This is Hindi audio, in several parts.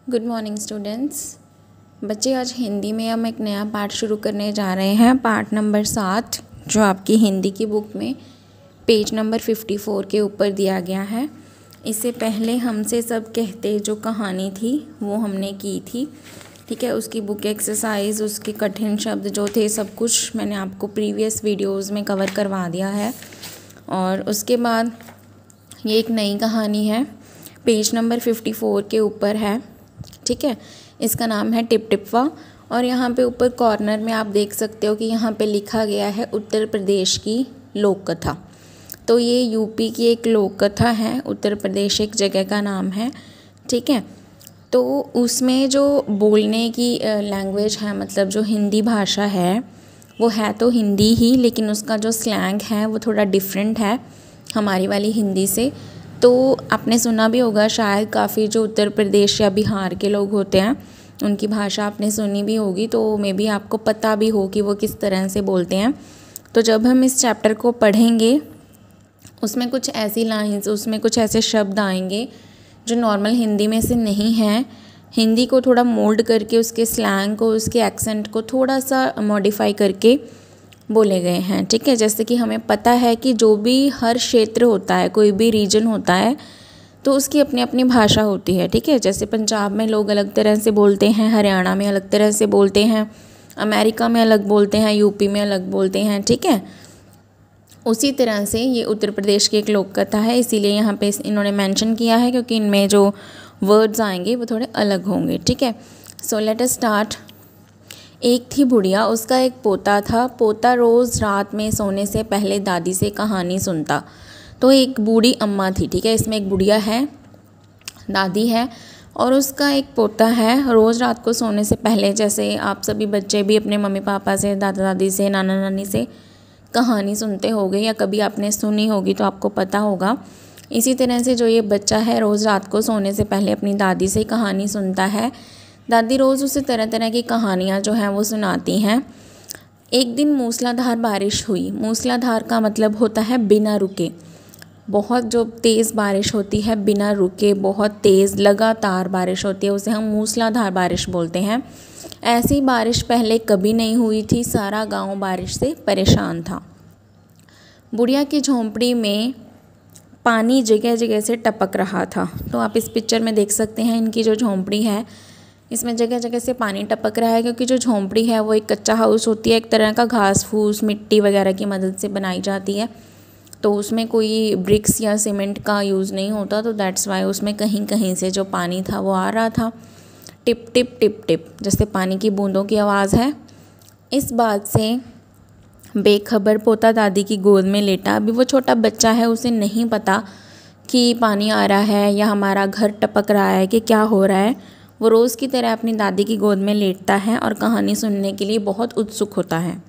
Good morning students. बच्चे, आज हिंदी में हम एक नया पाठ शुरू करने जा रहे हैं। पाठ नंबर 7 जो आपकी हिंदी की बुक में पेज नंबर 54 के ऊपर दिया गया है। इससे पहले हमसे सब कहते जो कहानी थी वो हमने की थी, ठीक है। उसकी बुक एक्सरसाइज, उसके कठिन शब्द जो थे, सब कुछ मैंने आपको प्रीवियस वीडियोस में कवर करवा दिया है। और उसके बाद ये एक नई कहानी है, पेज नंबर 54 के ऊपर है, ठीक है। इसका नाम है टिप टिपवा। और यहाँ पे ऊपर कॉर्नर में आप देख सकते हो कि यहाँ पे लिखा गया है उत्तर प्रदेश की लोक कथा। तो ये यूपी की एक लोक कथा है, उत्तर प्रदेश एक जगह का नाम है, ठीक है। तो उसमें जो बोलने की लैंग्वेज है, मतलब जो हिंदी भाषा है वो है तो हिंदी ही, लेकिन उसका जो स्लैंग है वो थोड़ा डिफरेंट है हमारी वाली हिंदी से। तो आपने सुना भी होगा शायद, काफ़ी जो उत्तर प्रदेश या बिहार के लोग होते हैं उनकी भाषा आपने सुनी भी होगी, तो मे बी आपको पता भी हो कि वो किस तरह से बोलते हैं। तो जब हम इस चैप्टर को पढ़ेंगे उसमें कुछ ऐसी लाइंस, उसमें कुछ ऐसे शब्द आएंगे जो नॉर्मल हिंदी में से नहीं हैं। हिंदी को थोड़ा मोल्ड करके, उसके स्लैंग को, उसके एक्सेंट को थोड़ा सा मॉडिफाई करके बोले गए हैं, ठीक है। जैसे कि हमें पता है कि जो भी हर क्षेत्र होता है, कोई भी रीजन होता है, तो उसकी अपनी अपनी भाषा होती है, ठीक है। जैसे पंजाब में लोग अलग तरह से बोलते हैं, हरियाणा में अलग तरह से बोलते हैं, अमेरिका में अलग बोलते हैं, यूपी में अलग बोलते हैं, ठीक है। उसी तरह से ये उत्तर प्रदेश की एक लोक कथा है, इसीलिए यहाँ पे इन्होंने मेंशन किया है, क्योंकि इनमें जो वर्ड्स आएंगे वो थोड़े अलग होंगे, ठीक है। So let us start. एक थी बुढ़िया, उसका एक पोता था। पोता रोज़ रात में सोने से पहले दादी से कहानी सुनता। तो एक बूढ़ी अम्मा थी, ठीक है। इसमें एक बुढ़िया है, दादी है, और उसका एक पोता है। रोज़ रात को सोने से पहले, जैसे आप सभी बच्चे भी अपने मम्मी पापा से, दादा दादी से, नाना नानी से कहानी सुनते होंगे, या कभी आपने सुनी होगी तो आपको पता होगा। इसी तरह से जो ये बच्चा है रोज़ रात को सोने से पहले अपनी दादी से कहानी सुनता है। दादी रोज़ उसे तरह तरह की कहानियाँ जो हैं वो सुनाती हैं। एक दिन मूसलाधार बारिश हुई। मूसलाधार का मतलब होता है बिना रुके। बहुत जो तेज़ बारिश होती है, बिना रुके, बहुत तेज़ लगातार बारिश होती है, उसे हम मूसलाधार बारिश बोलते हैं। ऐसी बारिश पहले कभी नहीं हुई थी। सारा गांव बारिश से परेशान था। बुढ़िया की झोंपड़ी में पानी जगह जगह से टपक रहा था। तो आप इस पिक्चर में देख सकते हैं, इनकी जो झोंपड़ी है इसमें जगह जगह से पानी टपक रहा है, क्योंकि जो झोंपड़ी है वो एक कच्चा हाउस होती है, एक तरह का घास फूस मिट्टी वगैरह की मदद से बनाई जाती है। तो उसमें कोई ब्रिक्स या सीमेंट का यूज़ नहीं होता, तो दैट्स वाई उसमें कहीं कहीं से जो पानी था वो आ रहा था, टिप टिप टिप टिप, जैसे पानी की बूंदों की आवाज़ है। इस बात से बेखबर पोता दादी की गोद में लेटा। अभी वो छोटा बच्चा है, उसे नहीं पता कि पानी आ रहा है या हमारा घर टपक रहा है कि क्या हो रहा है। वो रोज़ की तरह अपनी दादी की गोद में लेटता है और कहानी सुनने के लिए बहुत उत्सुक होता है।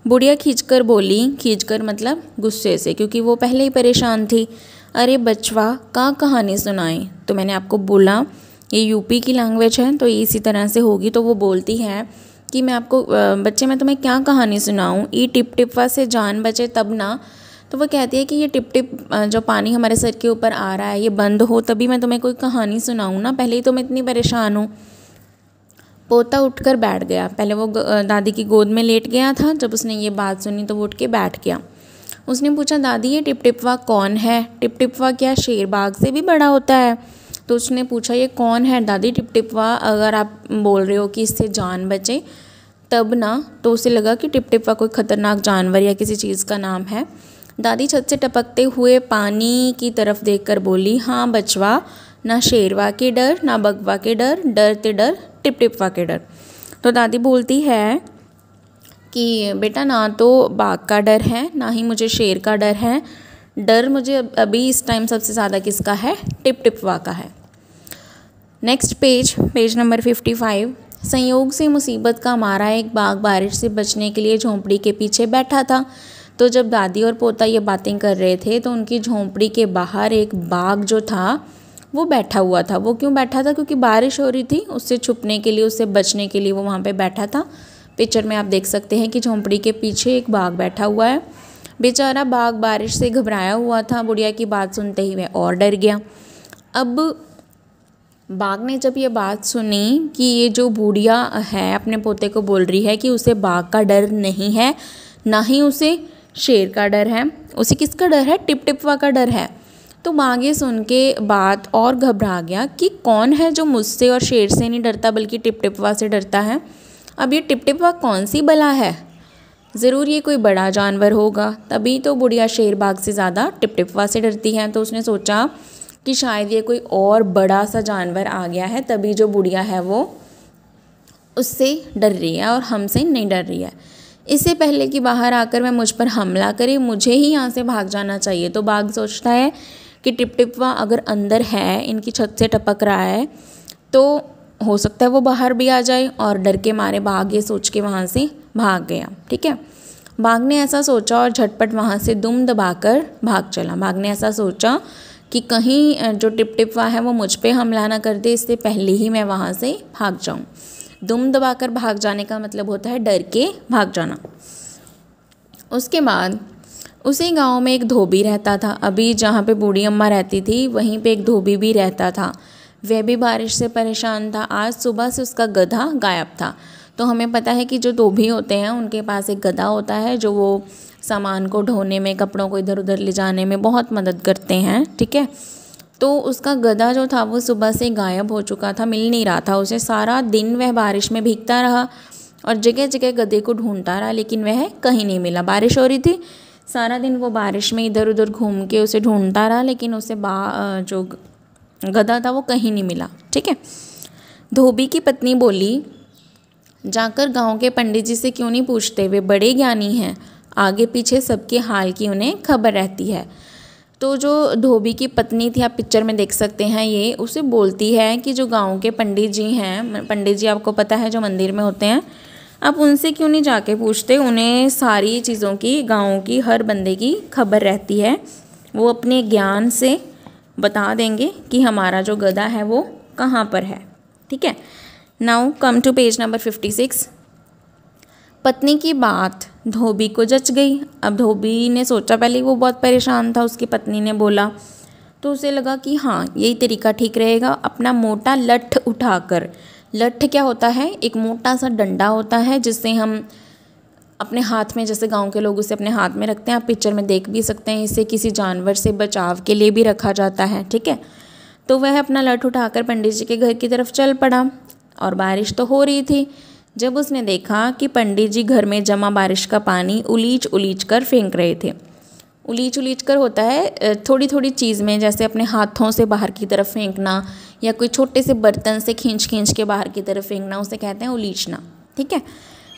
बुढ़िया खींचकर बोली, खींचकर मतलब गुस्से से, क्योंकि वो पहले ही परेशान थी। अरे बचवा, कहाँ कहानी सुनाएं? तो मैंने आपको बोला ये यूपी की लैंग्वेज है, तो ये इसी तरह से होगी। तो वो बोलती है कि मैं आपको बच्चे, मैं तुम्हें क्या कहानी सुनाऊँ? ई टिप टिपवा से जान बचे तब ना। तो वो कहती है कि ये टिप टिप जो पानी हमारे सर के ऊपर आ रहा है ये बंद हो, तभी मैं तुम्हें कोई कहानी सुनाऊँ ना, पहले ही तो मैं इतनी परेशान हूँ। पोता उठकर बैठ गया। पहले वो दादी की गोद में लेट गया था, जब उसने ये बात सुनी तो वो उठ के बैठ गया। उसने पूछा, दादी ये टिप टिपवा कौन है? टिप टिपवा क्या शेरबाग से भी बड़ा होता है? तो उसने पूछा, ये कौन है दादी टिप टिपवा? अगर आप बोल रहे हो कि इससे जान बचे तब ना, तो उसे लगा कि टिप टिपवा कोई खतरनाक जानवर या किसी चीज़ का नाम है। दादी छत से टपकते हुए पानी की तरफ देखकर बोली, हाँ बचवा, ना शेरवा के डर, ना बगवा के डर, डरते डर टिप टिपवा के डर। तो दादी बोलती है कि बेटा, ना तो बाघ का डर है, ना ही मुझे शेर का डर है। डर मुझे अभी इस टाइम सबसे ज़्यादा किसका है? टिप टिपवा का है। Next page, page number 55। संयोग से मुसीबत का मारा एक बाघ बारिश से बचने के लिए झोंपड़ी के पीछे बैठा था। तो जब दादी और पोता ये बातें कर रहे थे तो उनकी झोंपड़ी के बाहर एक बाघ जो था वो बैठा हुआ था। वो क्यों बैठा था? क्योंकि बारिश हो रही थी, उससे छुपने के लिए, उससे बचने के लिए वो वहाँ पे बैठा था। पिक्चर में आप देख सकते हैं कि झोंपड़ी के पीछे एक बाघ बैठा हुआ है। बेचारा बाघ बारिश से घबराया हुआ था। बुढ़िया की बात सुनते ही वह और डर गया। अब बाघ ने जब ये बात सुनी कि ये जो बुढ़िया है अपने पोते को बोल रही है कि उसे बाघ का डर नहीं है, ना ही उसे शेर का डर है, उसे किसका डर है, टिपटिपवा का डर है। तो बाघ ये सुन के बात और घबरा गया कि कौन है जो मुझसे और शेर से नहीं डरता बल्कि टिपटिपवा से डरता है। अब ये टिपटिपवा कौन सी बला है, ज़रूर ये कोई बड़ा जानवर होगा, तभी तो बुढ़िया शेर बाघ से ज़्यादा टिपटिपवा से डरती है। तो उसने सोचा कि शायद ये कोई और बड़ा सा जानवर आ गया है, तभी जो बुढ़िया है वो उससे डर रही है और हमसे नहीं डर रही है। इससे पहले कि बाहर आकर वह मुझ पर हमला करे, मुझे ही यहाँ से भाग जाना चाहिए। तो बाघ सोचता है कि टिपटिपवा अगर अंदर है, इनकी छत से टपक रहा है, तो हो सकता है वो बाहर भी आ जाए। और डर के मारे बाघ ये सोच के वहाँ से भाग गया। ठीक है, बाघ ने ऐसा सोचा और झटपट वहाँ से दुम दबाकर भाग चला। बाघ ने ऐसा सोचा कि कहीं जो टिपटिपवा है वो मुझ पे हमला ना कर दे, इससे पहले ही मैं वहाँ से भाग जाऊँ। दुम दबाकर भाग जाने का मतलब होता है डर के भाग जाना। उसके बाद उसी गांव में एक धोबी रहता था। अभी जहाँ पे बूढ़ी अम्मा रहती थी वहीं पे एक धोबी भी रहता था। वह भी बारिश से परेशान था। आज सुबह से उसका गधा गायब था। तो हमें पता है कि जो धोबी होते हैं उनके पास एक गधा होता है जो वो सामान को ढोने में, कपड़ों को इधर उधर ले जाने में बहुत मदद करते हैं। ठीक है, तो उसका गधा जो था वो सुबह से गायब हो चुका था, मिल नहीं रहा था उसे। सारा दिन वह बारिश में भीगता रहा और जगह जगह गधे को ढूंढता रहा, लेकिन वह कहीं नहीं मिला। बारिश हो रही थी, सारा दिन वो बारिश में इधर उधर घूम के उसे ढूंढता रहा, लेकिन उसे जो गधा था वो कहीं नहीं मिला। ठीक है, धोबी की पत्नी बोली, जाकर गांव के पंडित जी से क्यों नहीं पूछते, वे बड़े ज्ञानी हैं, आगे पीछे सबके हाल की उन्हें खबर रहती है। तो जो धोबी की पत्नी थी, आप पिक्चर में देख सकते हैं, ये उसे बोलती है कि जो गांव के पंडित जी हैं, पंडित जी आपको पता है जो मंदिर में होते हैं, आप उनसे क्यों नहीं जाके पूछते, उन्हें सारी चीज़ों की, गांव की हर बंदे की खबर रहती है, वो अपने ज्ञान से बता देंगे कि हमारा जो गधा है वो कहाँ पर है। ठीक है, now come to page number 56। पत्नी की बात धोबी को जच गई। अब धोबी ने सोचा, पहले वो बहुत परेशान था, उसकी पत्नी ने बोला तो उसे लगा कि हाँ यही तरीका ठीक रहेगा। अपना मोटा लठ उठाकर, लठ क्या होता है, एक मोटा सा डंडा होता है जिससे हम अपने हाथ में, जैसे गांव के लोग उसे अपने हाथ में रखते हैं, आप पिक्चर में देख भी सकते हैं, इसे किसी जानवर से बचाव के लिए भी रखा जाता है। ठीक है, तो वह अपना लठ उठाकर पंडित जी के घर की तरफ चल पड़ा और बारिश तो हो रही थी। जब उसने देखा कि पंडित जी घर में जमा बारिश का पानी उलीच उलीच कर फेंक रहे थे। उलीच उलीच कर होता है थोड़ी थोड़ी चीज़ में, जैसे अपने हाथों से बाहर की तरफ फेंकना या कोई छोटे से बर्तन से खींच खींच के बाहर की तरफ फेंकना, उसे कहते हैं उलीचना। ठीक है,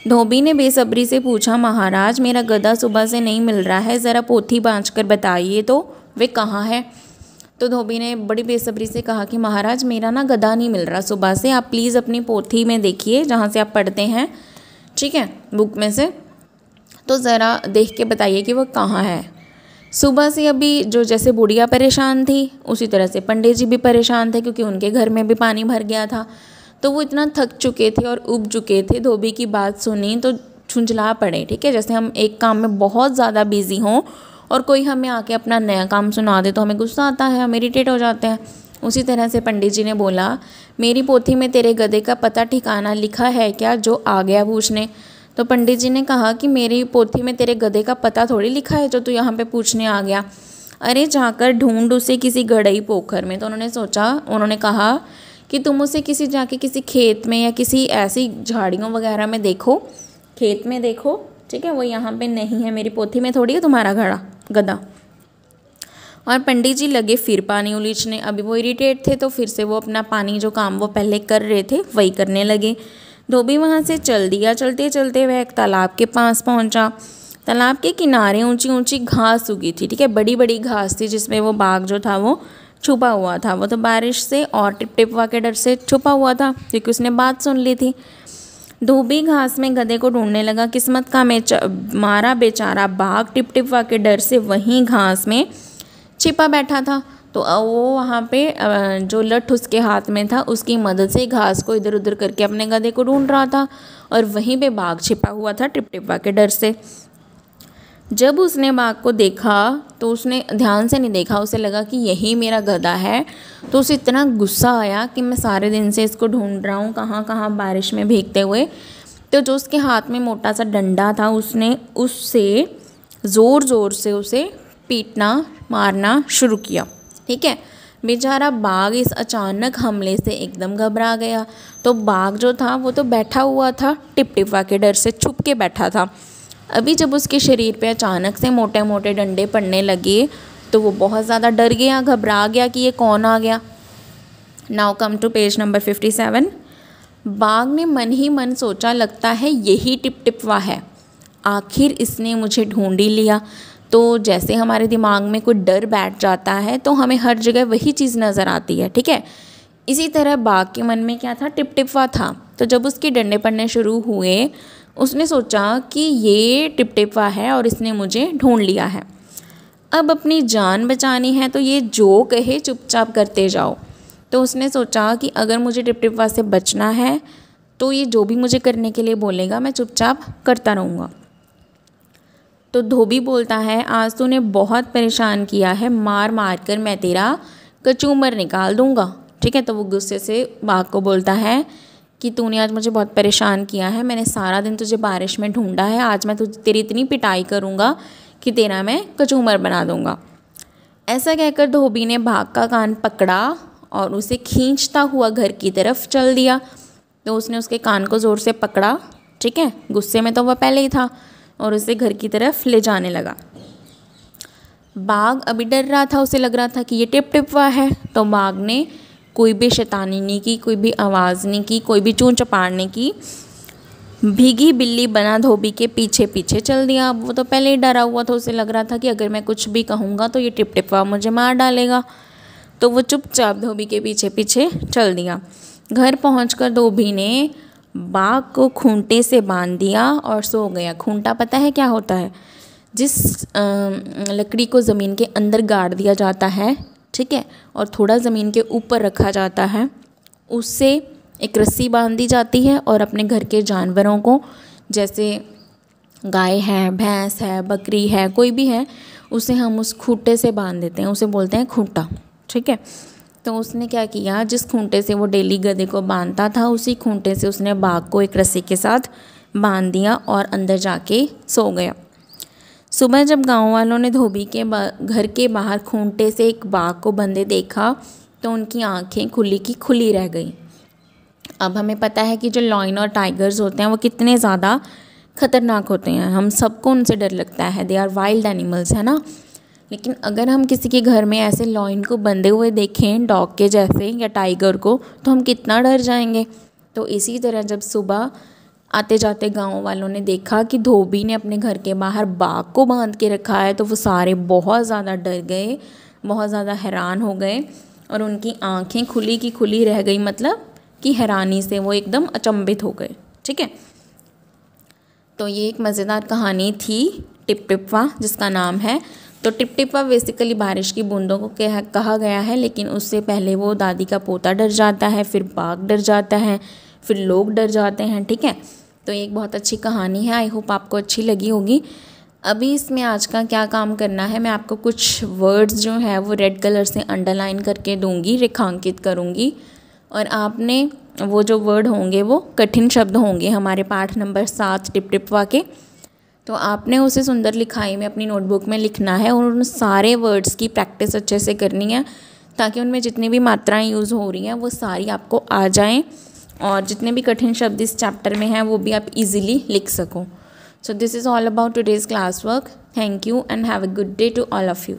धोबी ने बेसब्री से पूछा, महाराज मेरा गधा सुबह से नहीं मिल रहा है, ज़रा पोथी बाँच कर बताइए तो वे कहाँ है। तो धोबी ने बड़ी बेसब्री से कहा कि महाराज मेरा ना गधा नहीं मिल रहा सुबह से, आप प्लीज़ अपनी पोथी में देखिए जहाँ से आप पढ़ते हैं, ठीक है, बुक में से, तो ज़रा देख के बताइए कि वो कहाँ है। सुबह से अभी जो जैसे बुढ़िया परेशान थी उसी तरह से पंडित जी भी परेशान थे, क्योंकि उनके घर में भी पानी भर गया था। तो वो इतना थक चुके थे और उब चुके थे, धोबी की बात सुनी तो झुंझला पड़े। ठीक है, जैसे हम एक काम में बहुत ज़्यादा बिजी हों और कोई हमें आके अपना नया काम सुना दे तो हमें गुस्सा आता है, हम इरिटेट हो जाते हैं। उसी तरह से पंडित जी ने बोला, मेरी पोथी में तेरे गधे का पता ठिकाना लिखा है क्या, जो आ गया पूछने। तो पंडित जी ने कहा कि मेरी पोथी में तेरे गधे का पता थोड़ी लिखा है जो तू यहाँ पे पूछने आ गया, अरे जाकर ढूंढ उसे किसी गड़ई पोखर में। तो उन्होंने कहा कि तुम उसे जाके किसी खेत में या किसी ऐसी झाड़ियों वगैरह में देखो, खेत में देखो, ठीक है, वो यहाँ पे नहीं है, मेरी पोथी में थोड़ी है तुम्हारा गधा। और पंडित जी लगे फिर पानी उलीचने। अभी वो इरिटेट थे तो फिर से वो अपना पानी जो काम वो पहले कर रहे थे वही करने लगे। धोबी वहाँ से चल दिया। चलते चलते वह एक तालाब के पास पहुँचा। तालाब के किनारे ऊंची ऊंची घास उगी थी, ठीक है, बड़ी बड़ी घास थी जिसमें वो बाघ जो था वो छुपा हुआ था। वो तो बारिश से और टिपटिपवा के डर से छुपा हुआ था क्योंकि उसने बात सुन ली थी। धोबी घास में गधे को ढूंढने लगा। किस्मत का मारा बेचारा बाघ टिपटिपवा के डर से वहीं घास में छिपा बैठा था। तो वो वहाँ पे जो लठ उसके हाथ में था उसकी मदद से घास को इधर उधर करके अपने गधे को ढूंढ रहा था और वहीं पे बाघ छिपा हुआ था टिपटिपवा के डर से। जब उसने बाघ को देखा तो उसने ध्यान से नहीं देखा, उसे लगा कि यही मेरा गधा है। तो उसे इतना गुस्सा आया कि मैं सारे दिन से इसको ढूंढ रहा हूँ, कहाँ कहाँ बारिश में भीगते हुए। तो जो उसके हाथ में मोटा सा डंडा था उसने उससे ज़ोर ज़ोर से उसे पीटना मारना शुरू किया। ठीक है, बेचारा बाघ इस अचानक हमले से एकदम घबरा गया। तो बाघ जो था वो तो बैठा हुआ था, टिपटिपा के डर से छुप के बैठा था। अभी जब उसके शरीर पे अचानक से मोटे मोटे डंडे पड़ने लगे तो वो बहुत ज़्यादा डर गया, घबरा गया कि ये कौन आ गया। Now come to page number 57। बाघ ने मन ही मन सोचा, लगता है यही टिपटिपवा है, आखिर इसने मुझे ढूंढ ही लिया। तो जैसे हमारे दिमाग में कोई डर बैठ जाता है तो हमें हर जगह वही चीज़ नज़र आती है। ठीक है, इसी तरह बाघ के मन में क्या था, टिपटिपवा था। तो जब उसके डंडे पड़ने शुरू हुए उसने सोचा कि ये टिपटिपवा है और इसने मुझे ढूंढ लिया है, अब अपनी जान बचानी है तो ये जो कहे चुपचाप करते जाओ। तो उसने सोचा कि अगर मुझे टिपटिपवा से बचना है तो ये जो भी मुझे करने के लिए बोलेगा मैं चुपचाप करता रहूँगा। तो धोबी बोलता है, आज तूने बहुत परेशान किया है, मार मार कर मैं तेरा कचूमर निकाल दूँगा। ठीक है, तो वो गुस्से से बाघ को बोलता है कि तूने आज मुझे बहुत परेशान किया है, मैंने सारा दिन तुझे बारिश में ढूंढा है, आज मैं तेरी इतनी पिटाई करूँगा कि तेरा मैं कचूमर बना दूँगा। ऐसा कहकर धोबी ने बाघ का कान पकड़ा और उसे खींचता हुआ घर की तरफ चल दिया। तो उसने उसके कान को ज़ोर से पकड़ा। ठीक है, गुस्से में तो वह पहले ही था, और उसे घर की तरफ ले जाने लगा। बाघ अभी डर रहा था, उसे लग रहा था कि ये टिपटिपवा है। तो बाघ ने कोई भी शैतानी नहीं की, कोई भी आवाज़ नहीं की, कोई भी चूं चपाड़ नहीं की, भीगी बिल्ली बना धोबी के पीछे पीछे चल दिया। अब वो तो पहले ही डरा हुआ था, उसे लग रहा था कि अगर मैं कुछ भी कहूँगा तो ये टिपटिपवा मुझे मार डालेगा। तो वो चुपचाप धोबी के पीछे पीछे चल दिया। घर पहुंचकर धोबी ने बाघ को खूंटे से बांध दिया और सो गया। खूंटा पता है क्या होता है? जिस लकड़ी को ज़मीन के अंदर गाड़ दिया जाता है, ठीक है, और थोड़ा ज़मीन के ऊपर रखा जाता है, उससे एक रस्सी बांध दी जाती है और अपने घर के जानवरों को, जैसे गाय है, भैंस है, बकरी है, कोई भी है, उसे हम उस खूंटे से बांध देते हैं, उसे बोलते हैं खूंटा। ठीक है, तो उसने क्या किया, जिस खूंटे से वो डेली गधे को बांधता था उसी खूंटे से उसने बाघ को एक रस्सी के साथ बांध दिया और अंदर जाके सो गया। सुबह जब गांव वालों ने धोबी के घर के बाहर खूंटे से एक बाघ को बंधे देखा तो उनकी आंखें खुली की खुली रह गई। अब हमें पता है कि जो लॉयन और टाइगर्स होते हैं वो कितने ज़्यादा खतरनाक होते हैं, हम सबको उनसे डर लगता है, दे आर वाइल्ड एनिमल्स, है ना। लेकिन अगर हम किसी के घर में ऐसे लॉयन को बंधे हुए देखें, डॉग के जैसे या टाइगर को, तो हम कितना डर जाएंगे। तो इसी तरह जब सुबह आते जाते गांव वालों ने देखा कि धोबी ने अपने घर के बाहर बाघ को बांध के रखा है तो वो सारे बहुत ज़्यादा डर गए, बहुत ज़्यादा हैरान हो गए और उनकी आंखें खुली की खुली रह गई, मतलब कि हैरानी से वो एकदम अचंभित हो गए। ठीक है, तो ये एक मज़ेदार कहानी थी टिपटिपवा, जिसका नाम है। तो टिपटिपवा बेसिकली बारिश की बूंदों को कहा गया है, लेकिन उससे पहले वो दादी का पोता डर जाता है, फिर बाघ डर जाता है, फिर लोग डर जाते हैं। ठीक है, तो ये एक बहुत अच्छी कहानी है, आई होप आपको अच्छी लगी होगी। अभी इसमें आज का क्या काम करना है, मैं आपको कुछ वर्ड्स जो है वो रेड कलर से अंडरलाइन करके दूंगी, रेखांकित करूंगी, और आपने वो जो वर्ड होंगे वो कठिन शब्द होंगे हमारे पाठ नंबर 7 टिपटिपवा के, तो आपने उसे सुंदर लिखाई में अपनी नोटबुक में लिखना है और उन सारे वर्ड्स की प्रैक्टिस अच्छे से करनी है ताकि उनमें जितनी भी मात्राएं यूज़ हो रही हैं वो सारी आपको आ जाएं और जितने भी कठिन शब्द इस चैप्टर में हैं वो भी आप इजीली लिख सको। So this is all about today's class work. Thank you and have a good day to all of you.